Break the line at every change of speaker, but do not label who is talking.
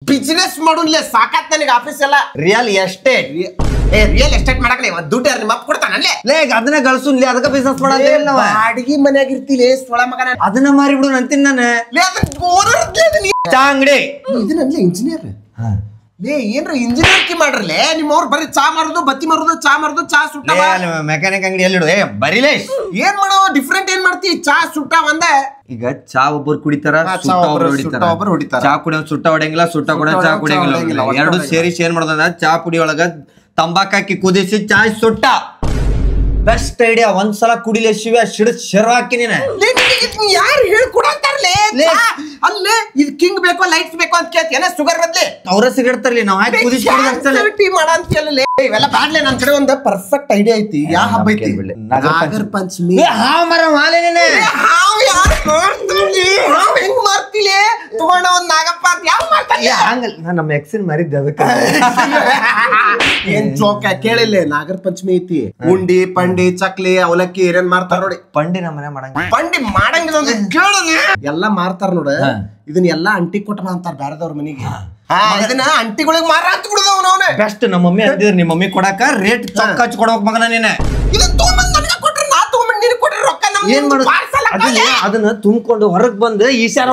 business ಮಾಡೋನ್ಲೆ ಸಾಕಾತ್ ನನಗೆ office ಎಲ್ಲ
real estate
real estate ಮಾಡಕ್ಲೆ ದುಡ್ಡು ಯಾರು ನಿಮ್ಮ ಅಪ್ಪ ಕೊಡ್ತಾನಲ್ಲೇ
ಲೇ ಅದನ್ನ ಗಳಿಸುನ್ಲಿ ಅದಕ್ಕೆ ಬಿಸಿನೆಸ್ ಮಾಡೋದೇ ಇಲ್ಲ
ಅಡಿಗೆ ಮನೆಯಾಗ ಇರ್ತಿಲೇ ಸ್ವಳ ಮಗನ
ಅದನ್ನ ಮಾರಿಬಿಡು ಅಂತೀನಿ ನಾನು
ಲೇ ಅದನ್ನ
ಚಾ ಅಂಗಡಿ
ಇದನ್ನಲ್ಲೇ ಇಂಜಿನಿಯರ್ ಲೇ ಏನ್ರ ಇಂಜಿನಿಯರ್ಕಿ ಮಾಡ್ರಲೇ ನಿಮ್ಮವ್ರು ಬರೀ ಚಾ ಮಾರೋದು ಬತ್ತಿ ಮಾರೋದು ಚಾ ಸುಟ್ಟ
ಮೆಕ್ಯಾನಿಕ್ ಅಂಗಡಿ ಎಲ್ಲಿಡು ಬರೀಲೇ
ಏನ್ ಮಾಡೋ ಡಿಫ್ರೆಂಟ್ ಏನ್ ಮಾಡ್ತಿ ಚಾ ಸುಟ್ಟ ಒಂದೇ
ಈಗ ಚಾ ಒಬ್ಬರು ಕುಡಿತಾರ
ಒಬ್ಬರು ಹೊಡಿತಾರ
ಚಾ ಕುಡಿಯೋ ಸುಟ್ಟ ಹೊಡೆಯಂಗಿಲ್ಲ ಸುಟ್ಟ ಕೂಡ ಚಾ ಕುಡಿಯಂಗಿಲ್ಲ ಎರಡು ಸೇರಿ ಏನ್ ಮಾಡೋದ ಚಾ ಪುಡಿ ಒಳಗ ತಂಬಾಕ್ ಹಾಕಿ ಕುದಿಸಿ ಚಾ ಸುಟ್ಟ ಬೆಸ್ಟ್ ಐಡಿಯಾ ಒಂದ್ಸಲ ಕುಡಿಲೆ ಶಿವ ಸಿಡಿದ್ ಶೆರ್ ಹಾಕಿ ನೀನ
ಯಾರು ಹೇಳ್ಕೊಡಂತಾರಲೇ ಅಲ್ಲೇ ಇದು ಕಿಂಗ್ ಬೇಕೋ ಲೈಟ್ಸ್ ಬೇಕೋ ಅಂತ ಕೇಳ್ತೇನೆ ಶುಗರ್ ಬದ್ಲಿ
ಅವ್ರ ಸಿಗರೇಟ್ ತರ್ಲಿ ನಾವ್ ಹಾಕಿ ಕುದಿಸಿ
ಮಾಡಂತಲೇ ಇವೆಲ್ಲ ಬ್ಯಾಡ್ಲೆ ನನ್ ಕಡೆ ಒಂದು ಪರ್ಫೆಕ್ಟ್ ಐಡಿಯಾ ಐತಿ ಯಾವ ಹಬ್ಬ ಐತಿ ನಾಗರ ಪಂಚಮಿ
ಹಾವ್ ಮರ ಮಾಲೆ ನೀನೆ
ಹಾವ್ ಯಾರು ಮಾಡ್ತೀಲಿ ಹಾವ್ ಹೆಂಗ್ ಮಾಡ್ತಿಲಿ ತಗೊಂಡ ಒಂದ್ ನಾಗಪ್ಪ ಅಂತ ಯಾವ ಮಾಡ್ತಾನೆ
ಹಂಗಲ್ಲ ನಾನು ನಮ್ಮ ಎಕ್ಸಿನ್ ಮಾರಿದ್ದೆ ಅದಕ್ಕೆ
ಏನ್ ಜೋಕ ಕೇಳಿಲ್ಲ ನಾಗರ ಪಂಚಮಿ ಐತಿ ಉಂಡಿ ಪಂಡಿ ಚಕ್ಲಿ ಅವಲಕ್ಕಿ ಏನೇನ್ ಮಾರ್ತಾರ ನೋಡಿ
ಪಂಡಿ ನಮ್ಮ ಮನೆ ಮಾಡಂಗ
ಪಂಡಿ ಮಾಡಂಗಿಲ್ಲ ಕೇಳಲಿ ಎಲ್ಲಾ ಮಾರ್ತಾರ ನೋಡ ಇದನ್ನ ಎಲ್ಲಾ ಅಂಟಿ ಕೊಟ್ಟ ಅಂತಾರ ಬ್ಯಾರದವ್ರ ಮನಿಗೆ ಇದನ್ನ ಅಂಟಿಗಳಿಗೆ ಮಾರ ಅಂತ ಬಿಡುದವ ಅವನೇ
ಬೆಸ್ಟ್ ನಮ್ಮ ಮಮ್ಮಿ ಅಂತಿದ್ರು ನಿಮ್ಮ ಮಮ್ಮಿ ಕೊಡಾಕ ರೇಟ್ ಚೊಕ್ಕ ಹಚ್ಚಿ ಕೊಡ್ಬೇಕು ಮಗನ ನೀನೆ
ಇದನ್ನ ತೊಗೊಂಡ್ ನನಗ ಕೊಟ್ರೆ ನಾ ತೊಗೊಂಡ್ ನೀನು ಕೊಟ್ರೆ ರೊಕ್ಕ ನಮ್ಗೆ
ಏನ್ ಮಾಡೋದು ಅದನ್ನ ತುಂಬಿಕೊಂಡು ಹೊರಗ್ ಬಂದು ಈಶಾರ